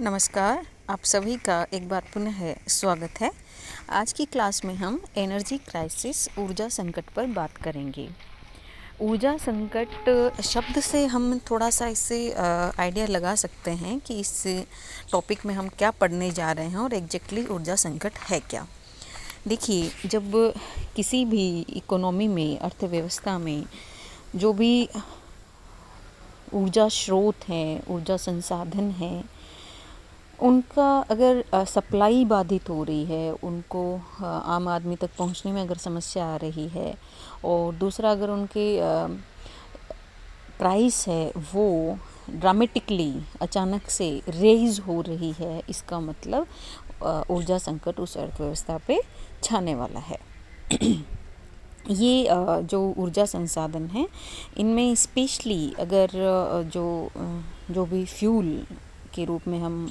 नमस्कार, आप सभी का एक बार पुनः स्वागत है। आज की क्लास में हम एनर्जी क्राइसिस ऊर्जा संकट पर बात करेंगे। ऊर्जा संकट शब्द से हम थोड़ा सा इससे आइडिया लगा सकते हैं कि इस टॉपिक में हम क्या पढ़ने जा रहे हैं और एग्जैक्टली ऊर्जा संकट है क्या। देखिए, जब किसी भी इकोनॉमी में, अर्थव्यवस्था में जो भी ऊर्जा स्रोत हैं, ऊर्जा संसाधन हैं, उनका अगर सप्लाई बाधित हो रही है, उनको आम आदमी तक पहुंचने में अगर समस्या आ रही है, और दूसरा अगर उनके प्राइस है वो ड्रामेटिकली अचानक से रेज हो रही है, इसका मतलब ऊर्जा संकट उस अर्थव्यवस्था पे छाने वाला है। ये जो ऊर्जा संसाधन हैं, इनमें स्पेशली अगर जो भी फ्यूल के रूप में हम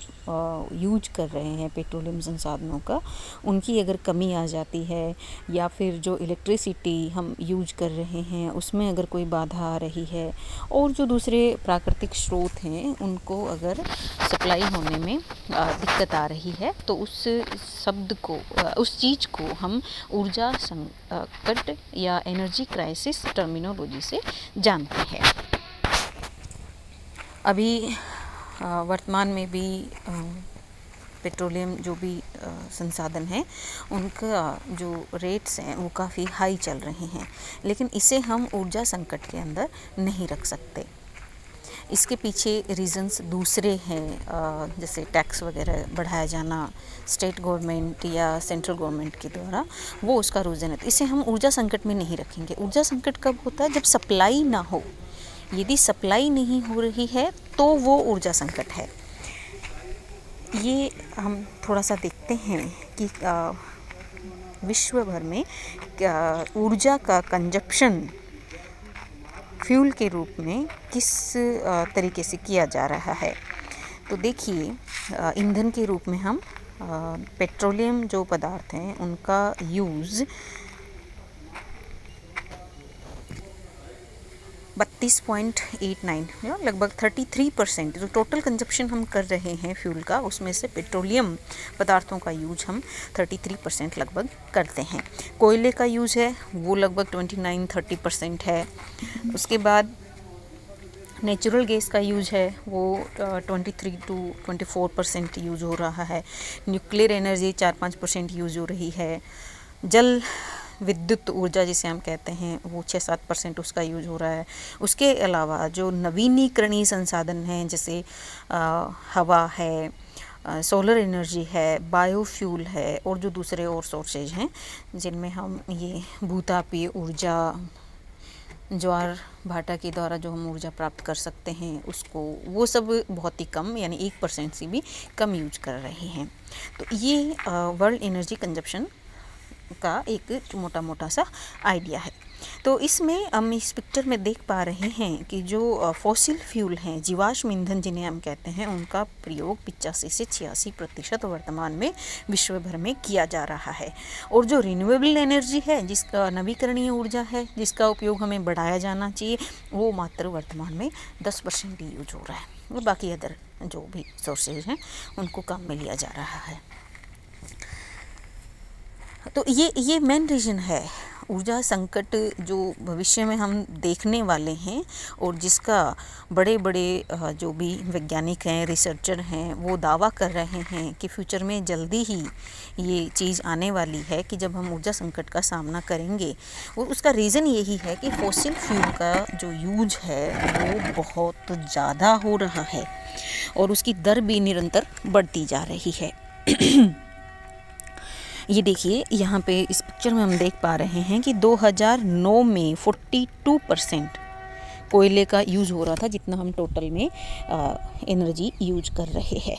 यूज कर रहे हैं पेट्रोलियम संसाधनों का, उनकी अगर कमी आ जाती है, या फिर जो इलेक्ट्रिसिटी हम यूज कर रहे हैं उसमें अगर कोई बाधा आ रही है, और जो दूसरे प्राकृतिक स्रोत हैं उनको अगर सप्लाई होने में दिक्कत आ रही है, तो उस शब्द को, उस चीज़ को हम ऊर्जा संकट या एनर्जी क्राइसिस टर्मिनोलॉजी से जानते हैं। अभी वर्तमान में भी पेट्रोलियम जो भी संसाधन है, उनका जो रेट्स हैं वो काफ़ी हाई चल रहे हैं, लेकिन इसे हम ऊर्जा संकट के अंदर नहीं रख सकते। इसके पीछे रीज़न्स दूसरे हैं, जैसे टैक्स वगैरह बढ़ाया जाना स्टेट गवर्नमेंट या सेंट्रल गवर्नमेंट के द्वारा, वो उसका रीज़न है। तो इसे हम ऊर्जा संकट में नहीं रखेंगे। ऊर्जा संकट कब होता है? जब सप्लाई ना हो। यदि सप्लाई नहीं हो रही है तो वो ऊर्जा संकट है। ये हम थोड़ा सा देखते हैं कि विश्व भर में ऊर्जा का कंजप्शन फ्यूल के रूप में किस तरीके से किया जा रहा है। तो देखिए, ईंधन के रूप में हम पेट्रोलियम जो पदार्थ हैं उनका यूज़ 32.89 लगभग 33%, जो टोटल कंजप्शन हम कर रहे हैं फ्यूल का, उसमें से पेट्रोलियम पदार्थों का यूज हम 33% लगभग करते हैं। कोयले का यूज है वो लगभग 29-30% है। उसके बाद नेचुरल गैस का यूज है वो 23-24% यूज हो रहा है। न्यूक्लियर एनर्जी 4-5% यूज हो रही है। जल विद्युत ऊर्जा जिसे हम कहते हैं वो 6-7% उसका यूज हो रहा है। उसके अलावा जो नवीनीकरणीय संसाधन हैं, जैसे हवा है, सोलर एनर्जी है, बायोफ्यूल है, और जो दूसरे और सोर्सेज हैं जिनमें हम ये भूतापीय ऊर्जा, ज्वार भाटा के द्वारा जो हम ऊर्जा प्राप्त कर सकते हैं उसको, वो सब बहुत ही कम, यानी 1% से भी कम यूज कर रहे हैं। तो ये वर्ल्ड एनर्जी कंजप्शन का एक मोटा सा आइडिया है। तो इसमें हम इस पिक्चर में देख पा रहे हैं कि जो फॉसिल फ्यूल हैं, जीवाश्म ईंधन जिन्हें हम कहते हैं, उनका प्रयोग 85 से 86% वर्तमान में विश्व भर में किया जा रहा है। और जो रिन्यूएबल एनर्जी है, जिसका नवीकरणीय ऊर्जा है, जिसका उपयोग हमें बढ़ाया जाना चाहिए, वो मात्र वर्तमान में 10% ही यूज हो रहा है, और बाकी अदर जो भी सोर्सेज हैं उनको काम में लिया जा रहा है। तो ये मेन रीज़न है ऊर्जा संकट जो भविष्य में हम देखने वाले हैं, और जिसका बड़े बड़े जो भी वैज्ञानिक हैं, रिसर्चर हैं, वो दावा कर रहे हैं कि फ्यूचर में जल्दी ही ये चीज़ आने वाली है कि जब हम ऊर्जा संकट का सामना करेंगे। और उसका रीज़न यही है कि फॉसिल फ्यूल का जो यूज है वो बहुत ज़्यादा हो रहा है, और उसकी दर भी निरंतर बढ़ती जा रही है। ये देखिए, यहाँ पे इस पिक्चर में हम देख पा रहे हैं कि 2009 में 42% कोयले का यूज़ हो रहा था, जितना हम टोटल में एनर्जी यूज कर रहे हैं,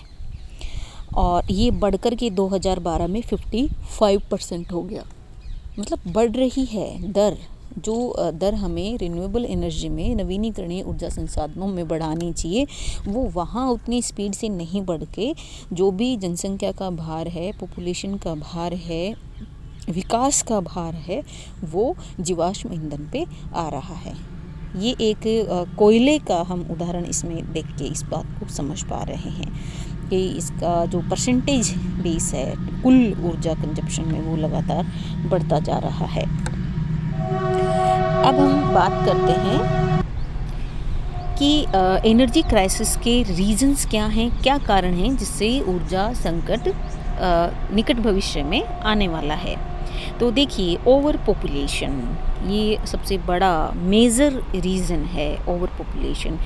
और ये बढ़कर के 2012 में 55% हो गया। मतलब बढ़ रही है दर। जो दर हमें रिन्यूएबल एनर्जी में, नवीनीकरणीय ऊर्जा संसाधनों में बढ़ानी चाहिए, वो वहाँ उतनी स्पीड से नहीं बढ़ के जो भी जनसंख्या का भार है, पॉपुलेशन का भार है, विकास का भार है, वो जीवाश्म ईंधन पे आ रहा है। ये एक कोयले का हम उदाहरण इसमें देख के इस बात को समझ पा रहे हैं। कि इसका जो परसेंटेज बेस है कुल ऊर्जा कंजप्शन में वो लगातार बढ़ता जा रहा है। अब हम बात करते हैं कि एनर्जी क्राइसिस के रीजंस क्या हैं, क्या कारण हैं जिससे ऊर्जा संकट निकट भविष्य में आने वाला है। तो देखिए, ओवर पॉपुलेशन ये सबसे बड़ा मेजर रीज़न है। ओवर पॉपुलेशन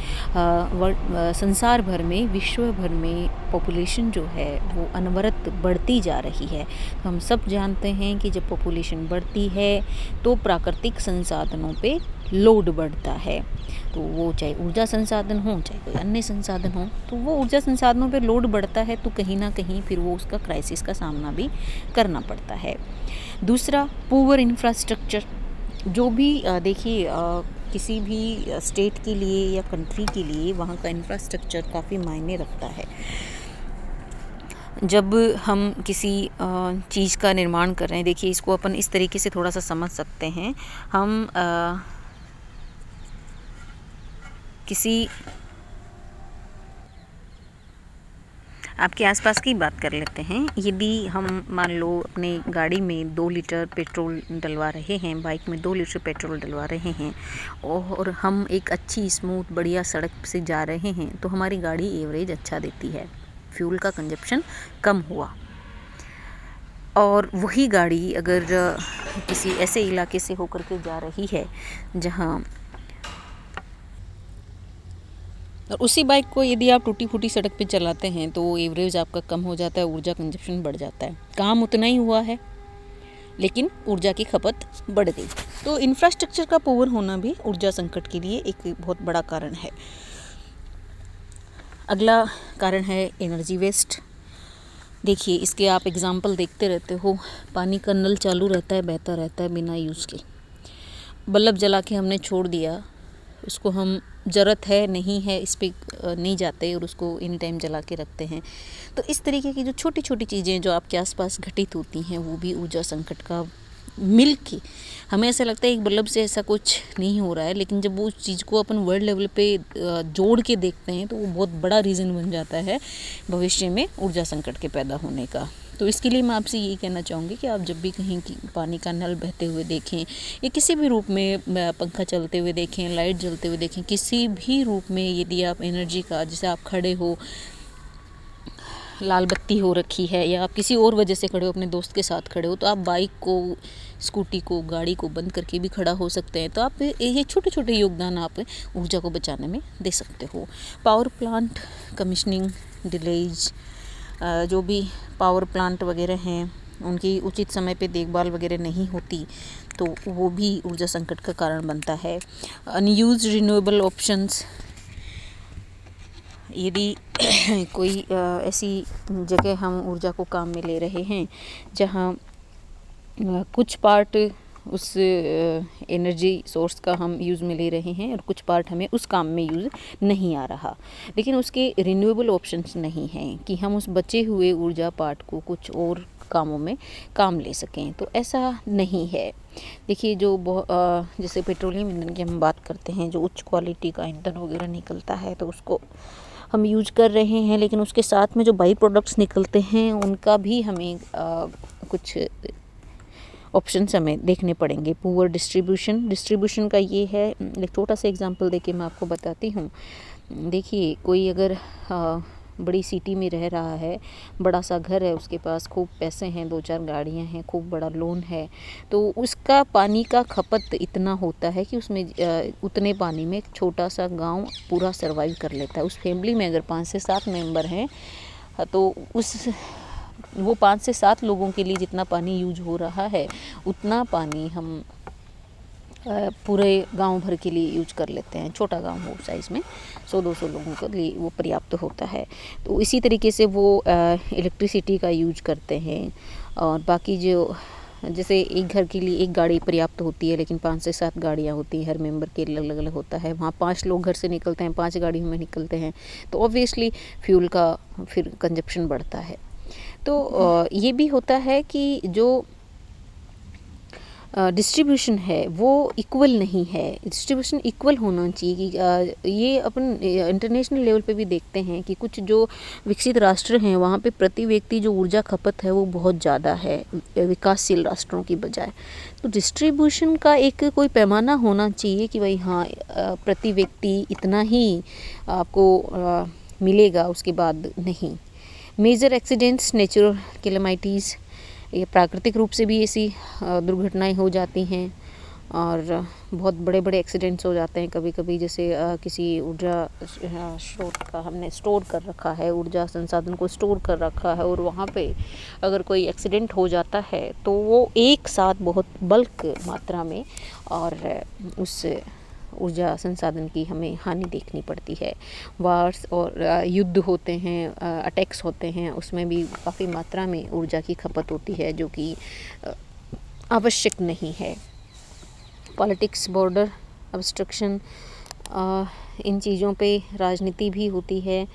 संसार भर में, विश्व भर में पॉपुलेशन जो है वो अनवरत बढ़ती जा रही है। तो हम सब जानते हैं कि जब पॉपुलेशन बढ़ती है तो प्राकृतिक संसाधनों पे लोड बढ़ता है। तो वो चाहे ऊर्जा संसाधन हो, चाहे कोई अन्य संसाधन हो, तो वो ऊर्जा संसाधनों पे लोड बढ़ता है तो कहीं ना कहीं फिर वो उसका क्राइसिस का सामना भी करना पड़ता है। दूसरा, पुअर इंफ्रास्ट्रक्चर। जो भी देखिए किसी भी स्टेट के लिए या कंट्री के लिए वहाँ का इंफ्रास्ट्रक्चर काफ़ी मायने रखता है। जब हम किसी चीज़ का निर्माण कर रहे हैं, देखिए इसको अपन इस तरीके से थोड़ा सा समझ सकते हैं। हम किसी आपके आसपास की बात कर लेते हैं। यदि हम मान लो अपने गाड़ी में 2 लीटर पेट्रोल डलवा रहे हैं, बाइक में 2 लीटर पेट्रोल डलवा रहे हैं और हम एक अच्छी स्मूथ बढ़िया सड़क से जा रहे हैं, तो हमारी गाड़ी एवरेज अच्छा देती है, फ्यूल का कंजप्शन कम हुआ। और वही गाड़ी अगर किसी ऐसे इलाके से होकर के जा रही है जहाँ, और उसी बाइक को यदि आप टूटी फूटी सड़क पे चलाते हैं तो एवरेज आपका कम हो जाता है, ऊर्जा कंजप्शन बढ़ जाता है। काम उतना ही हुआ है लेकिन ऊर्जा की खपत बढ़ गई। तो इंफ्रास्ट्रक्चर का पुअर होना भी ऊर्जा संकट के लिए एक बहुत बड़ा कारण है। अगला कारण है एनर्जी वेस्ट। देखिए, इसके आप एग्जाम्पल देखते रहते हो। पानी का नल चालू रहता है, बहता रहता है बिना यूज़ के। बल्ब जला के हमने छोड़ दिया, उसको हम ज़रूरत है नहीं है इस पर नहीं जाते और उसको इन टाइम जला के रखते हैं। तो इस तरीके की जो छोटी छोटी चीज़ें जो आपके आसपास घटित होती हैं वो भी ऊर्जा संकट का मिल के, हमें ऐसा लगता है एक बल्ब से ऐसा कुछ नहीं हो रहा है, लेकिन जब वो उस चीज़ को अपन वर्ल्ड लेवल पे जोड़ के देखते हैं तो वो बहुत बड़ा रीज़न बन जाता है भविष्य में ऊर्जा संकट के पैदा होने का। तो इसके लिए मैं आपसे यही कहना चाहूँगी कि आप जब भी कहीं पानी का नल बहते हुए देखें या किसी भी रूप में पंखा चलते हुए देखें, लाइट जलते हुए देखें, किसी भी रूप में यदि आप एनर्जी का, जैसे आप खड़े हो, लाल बत्ती हो रखी है या आप किसी और वजह से खड़े हो, अपने दोस्त के साथ खड़े हो, तो आप बाइक को, स्कूटी को, गाड़ी को बंद करके भी खड़ा हो सकते हैं। तो आप ये छोटे छोटे योगदान आप ऊर्जा को बचाने में दे सकते हो। पावर प्लांट कमीशनिंग डिलेज, जो भी पावर प्लांट वगैरह हैं उनकी उचित समय पे देखभाल वगैरह नहीं होती तो वो भी ऊर्जा संकट का कारण बनता है। अनयूज्ड रिन्यूएबल ऑप्शंस, यदि कोई ऐसी जगह हम ऊर्जा को काम में ले रहे हैं जहाँ कुछ पार्ट उस एनर्जी सोर्स का हम यूज़ में ले रहे हैं और कुछ पार्ट हमें उस काम में यूज़ नहीं आ रहा, लेकिन उसके रिन्यूएबल ऑप्शंस नहीं हैं कि हम उस बचे हुए ऊर्जा पार्ट को कुछ और कामों में काम ले सकें, तो ऐसा नहीं है। देखिए, जो जैसे पेट्रोलियम ईंधन की हम बात करते हैं, जो उच्च क्वालिटी का ईंधन वगैरह निकलता है तो उसको हम यूज कर रहे हैं, लेकिन उसके साथ में जो बाई प्रोडक्ट्स निकलते हैं उनका भी हमें कुछ ऑप्शंस हमें देखने पड़ेंगे। पुअर डिस्ट्रीब्यूशन का ये है, एक छोटा सा एग्जांपल देके मैं आपको बताती हूँ। देखिए, कोई अगर बड़ी सिटी में रह रहा है, बड़ा सा घर है, उसके पास खूब पैसे हैं, 2-4 गाड़ियाँ हैं, खूब बड़ा लोन है, तो उसका पानी का खपत इतना होता है कि उसमें उतने पानी में एक छोटा सा गांव पूरा सर्वाइव कर लेता है। उस फैमिली में अगर 5 से 7 मेंबर हैं तो वो 5 से 7 लोगों के लिए जितना पानी यूज हो रहा है उतना पानी हम पूरे गांव भर के लिए यूज कर लेते हैं। छोटा गांव हो साइज़ में 100-200 लोगों के लिए वो पर्याप्त होता है। तो इसी तरीके से वो इलेक्ट्रिसिटी का यूज करते हैं। और बाकी जो, जैसे एक घर के लिए एक गाड़ी पर्याप्त होती है, लेकिन 5 से 7 गाड़ियाँ होती हैं, हर मेंबर के अलग अलग होता है। वहाँ 5 लोग घर से निकलते हैं, 5 गाड़ियों में निकलते हैं, तो ऑब्वियसली फ्यूल का फिर कंजप्शन बढ़ता है। तो ये भी होता है कि जो डिस्ट्रीब्यूशन है वो इक्वल नहीं है। डिस्ट्रीब्यूशन इक्वल होना चाहिए कि ये अपन इंटरनेशनल लेवल पे भी देखते हैं कि कुछ जो विकसित राष्ट्र हैं वहाँ पे प्रति व्यक्ति जो ऊर्जा खपत है वो बहुत ज़्यादा है विकासशील राष्ट्रों की बजाय। तो डिस्ट्रीब्यूशन का एक कोई पैमाना होना चाहिए कि भाई हाँ प्रति व्यक्ति इतना ही आपको मिलेगा, उसके बाद नहीं। मेजर एक्सीडेंट्स, नेचुरल कैलेमिटीज़, ये प्राकृतिक रूप से भी ऐसी दुर्घटनाएं हो जाती हैं और बहुत बड़े बड़े एक्सीडेंट्स हो जाते हैं कभी कभी। जैसे किसी ऊर्जा स्रोत का हमने स्टोर कर रखा है, ऊर्जा संसाधन को स्टोर कर रखा है और वहाँ पे अगर कोई एक्सीडेंट हो जाता है तो वो एक साथ बहुत बल्क मात्रा में और उस ऊर्जा संसाधन की हमें हानि देखनी पड़ती है। वार्स और युद्ध होते हैं, अटैक्स होते हैं, उसमें भी काफ़ी मात्रा में ऊर्जा की खपत होती है जो कि आवश्यक नहीं है। पॉलिटिक्स, बॉर्डर ऑब्स्ट्रक्शन, इन चीज़ों पे राजनीति भी होती है।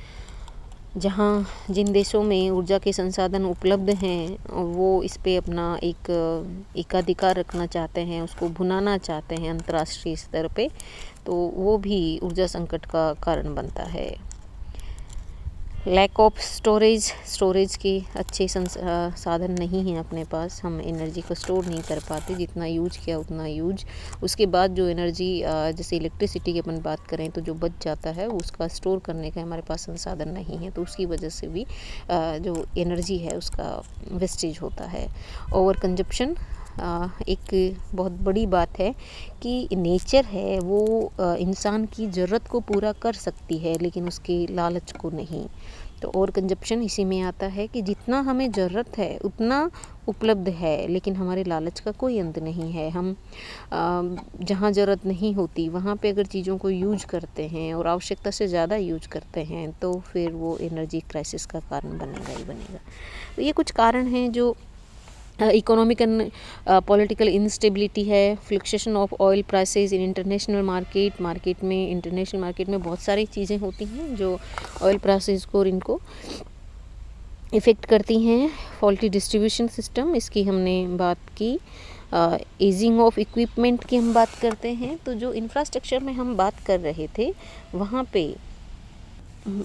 जहाँ जिन देशों में ऊर्जा के संसाधन उपलब्ध हैं वो इस पे अपना एक एकाधिकार रखना चाहते हैं, उसको भुनाना चाहते हैं अंतर्राष्ट्रीय स्तर पे, तो वो भी ऊर्जा संकट का कारण बनता है। लैक ऑफ स्टोरेज के अच्छे साधन नहीं हैं अपने पास, हम एनर्जी को स्टोर नहीं कर पाते, जितना यूज किया उतना यूज। उसके बाद जो एनर्जी जैसे इलेक्ट्रिसिटी की अपन बात करें तो जो बच जाता है उसका स्टोर करने का हमारे पास संसाधन नहीं है, तो उसकी वजह से भी जो एनर्जी है उसका वेस्टेज होता है। ओवर कंजप्शन एक बहुत बड़ी बात है कि नेचर है वो इंसान की ज़रूरत को पूरा कर सकती है लेकिन उसके लालच को नहीं। तो ओवर कंजप्शन इसी में आता है कि जितना हमें ज़रूरत है उतना उपलब्ध है लेकिन हमारे लालच का कोई अंत नहीं है। हम जहाँ ज़रूरत नहीं होती वहाँ पे अगर चीज़ों को यूज करते हैं और आवश्यकता से ज़्यादा यूज करते हैं तो फिर वो एनर्जी क्राइसिस का कारण बनेगा ही बनेगा। तो ये कुछ कारण हैं जो इकोनॉमिक एंड पॉलिटिकल इंस्टेबिलिटी है। Fluctuation of oil prices in international international market में बहुत सारी चीज़ें होती हैं जो ऑयल प्राइसेस को और इनको इफ़ेक्ट करती हैं। फॉल्टी डिस्ट्रीब्यूशन सिस्टम, इसकी हमने बात की। एजिंग ऑफ इक्विपमेंट की हम बात करते हैं, तो जो इंफ्रास्ट्रक्चर में हम बात कर रहे थे वहाँ पे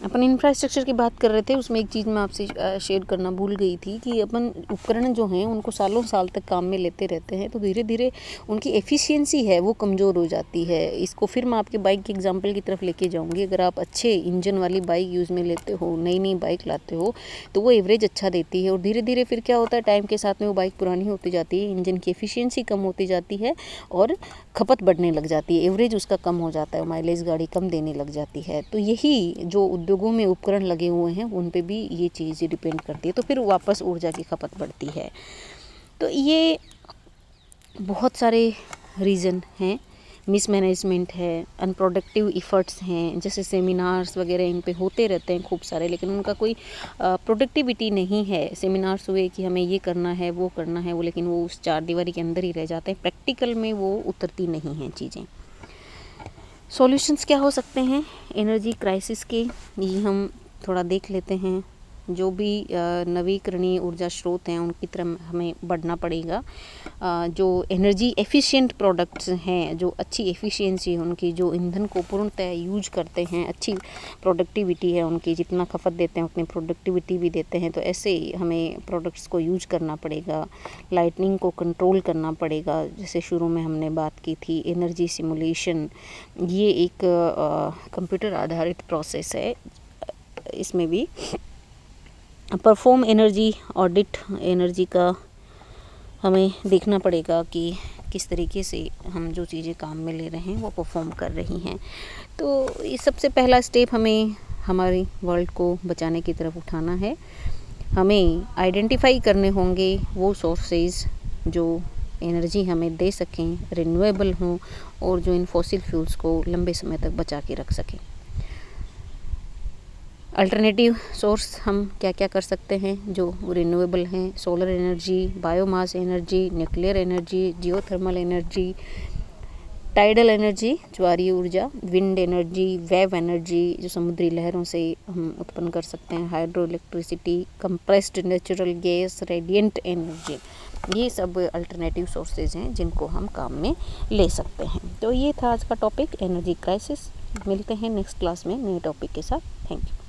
अपन इंफ्रास्ट्रक्चर की बात कर रहे थे, उसमें एक चीज़ मैं आपसे शेयर करना भूल गई थी कि अपन उपकरण जो हैं उनको सालों साल तक काम में लेते रहते हैं तो धीरे धीरे उनकी एफिशिएंसी है वो कमज़ोर हो जाती है। इसको फिर मैं आपके बाइक के एग्जांपल की तरफ लेके जाऊंगी। अगर आप अच्छे इंजन वाली बाइक यूज़ में लेते हो, नई नई बाइक लाते हो तो वो एवरेज अच्छा देती है और धीरे धीरे फिर क्या होता है, टाइम के साथ में वो बाइक पुरानी होती जाती है, इंजन की एफिशिएंसी कम होती जाती है और खपत बढ़ने लग जाती है, एवरेज उसका कम हो जाता है, माइलेज गाड़ी कम देने लग जाती है। तो यही जो उद्योगों में उपकरण लगे हुए हैं उन पे भी ये चीज़ डिपेंड करती है, तो फिर वापस ऊर्जा की खपत बढ़ती है। तो ये बहुत सारे रीज़न हैं, मिसमैनेजमेंट है, अनप्रोडक्टिव इफ़र्ट्स हैं, जैसे सेमिनार्स वगैरह इन पे होते रहते हैं खूब सारे लेकिन उनका कोई प्रोडक्टिविटी नहीं है। सेमिनार्स हुए कि हमें ये करना है वो करना है वो, लेकिन वो उस चार दीवारी के अंदर ही रह जाते हैं, प्रैक्टिकल में वो उतरती नहीं हैं चीज़ें। सॉल्यूशंस क्या हो सकते हैं एनर्जी क्राइसिस के, ये हम थोड़ा देख लेते हैं। जो भी नवीकरणीय ऊर्जा स्रोत हैं उनकी तरफ हमें बढ़ना पड़ेगा। जो एनर्जी एफिशिएंट प्रोडक्ट्स हैं, जो अच्छी एफिशिएंसी है उनकी, जो ईंधन को पूर्णतः यूज करते हैं, अच्छी प्रोडक्टिविटी है उनकी, जितना खपत देते हैं उतनी प्रोडक्टिविटी भी देते हैं, तो ऐसे ही हमें प्रोडक्ट्स को यूज करना पड़ेगा। लाइटनिंग को कंट्रोल करना पड़ेगा, जैसे शुरू में हमने बात की थी। एनर्जी सिमुलेशन, ये एक कंप्यूटर आधारित प्रोसेस है, इसमें भी परफॉर्म एनर्जी ऑडिट, एनर्जी का हमें देखना पड़ेगा कि किस तरीके से हम जो चीज़ें काम में ले रहे हैं वो परफॉर्म कर रही हैं। तो ये सबसे पहला स्टेप हमें हमारी वर्ल्ड को बचाने की तरफ उठाना है। हमें आइडेंटिफाई करने होंगे वो सोर्सेज जो एनर्जी हमें दे सकें, रिन्यूएबल हों और जो इन फॉसिल फ्यूल्स को लंबे समय तक बचा के रख सकें। अल्टरनेटिव सोर्स हम क्या क्या कर सकते हैं जो रिन्यूएबल हैं, solar energy, biomass energy, nuclear energy, geothermal energy, tidal energy, ज्वारीय ऊर्जा, विंड एनर्जी, वेव एनर्जी जो समुद्री लहरों से हम उत्पन्न कर सकते हैं, hydro electricity, compressed natural gas, radiant energy. ये सब अल्टरनेटिव सोर्सेज हैं जिनको हम काम में ले सकते हैं। तो ये था आज का टॉपिक एनर्जी क्राइसिस। मिलते हैं नेक्स्ट क्लास में नए टॉपिक के साथ। Thank you.